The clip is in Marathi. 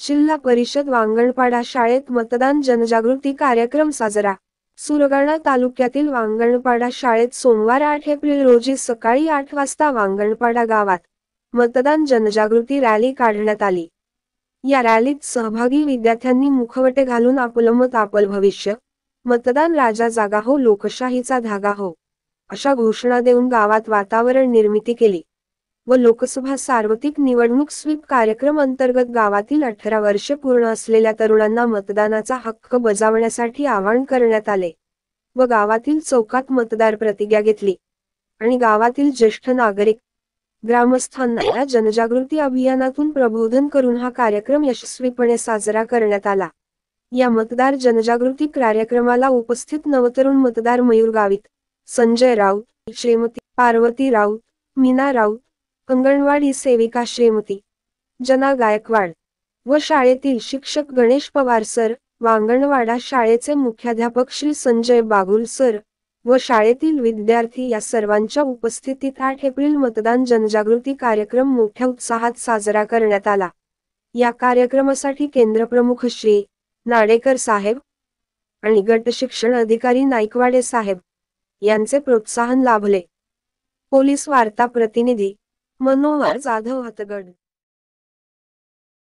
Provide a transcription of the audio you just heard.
जिल्हा परिषद वांगणपाडा शाळेत मतदान जनजागृती कार्यक्रम साजरा। सुरगाणा तालुक्यातील वांगणपाडा शाळेत सोमवार 8 एप्रिल रोजी सकाळी 8 वाजता वांगणपाडा गावात मतदान जनजागृती रॅली काढण्यात आली। या रॅलीत सहभागी विद्यार्थ्यांनी मुखवटे घालून आपलं मत आपलं भविष्य, मतदान राजा जागा हो लोकशाहीचा धागा हो, अशा घोषणा देऊन गावात वातावरण निर्मिती केली व लोकसभा सार्वत्रिक निवडणूक स्वीप कार्यक्रम अंतर्गत गावातील 18 वर्षे पूर्ण असलेल्या तरुणांना मतदानाचा हक्क बजावण्यासाठी आवाहन करण्यात आले व गावातील चौकात मतदार प्रतिज्ञा घेतली आणि गावातील ज्येष्ठ नागरिक ग्रामस्थांना या जनजागृती अभियानातून प्रबोधन करून हा कार्यक्रम यशस्वीपणे साजरा करण्यात आला। या मतदार जनजागृती कार्यक्रमाला उपस्थित नवतरुण मतदार मयूर गावित, संजय राऊत, श्रीमती पार्वती राऊत, मीना राऊत, अंगणवाडी सेविका श्रीमती जना गायकवाड व शाळेतील शिक्षक गणेश पवार सर, वांगणवाडा शाळेचे मुख्याध्यापक श्री संजय बागुल सर व शाळेतील विद्यार्थी या सर्वांच्या उपस्थितीत 8 एप्रिल मतदान जनजागृती कार्यक्रम मोठ्या उत्साहात साजरा करण्यात आला। या कार्यक्रमासाठी केंद्रप्रमुख श्री नाडेकर साहेब आणि गट शिक्षण अधिकारी नाईकवाडे साहेब यांचे प्रोत्साहन लाभले। पोलीस वार्ता प्रतिनिधी मनोहर जाधव हतगड।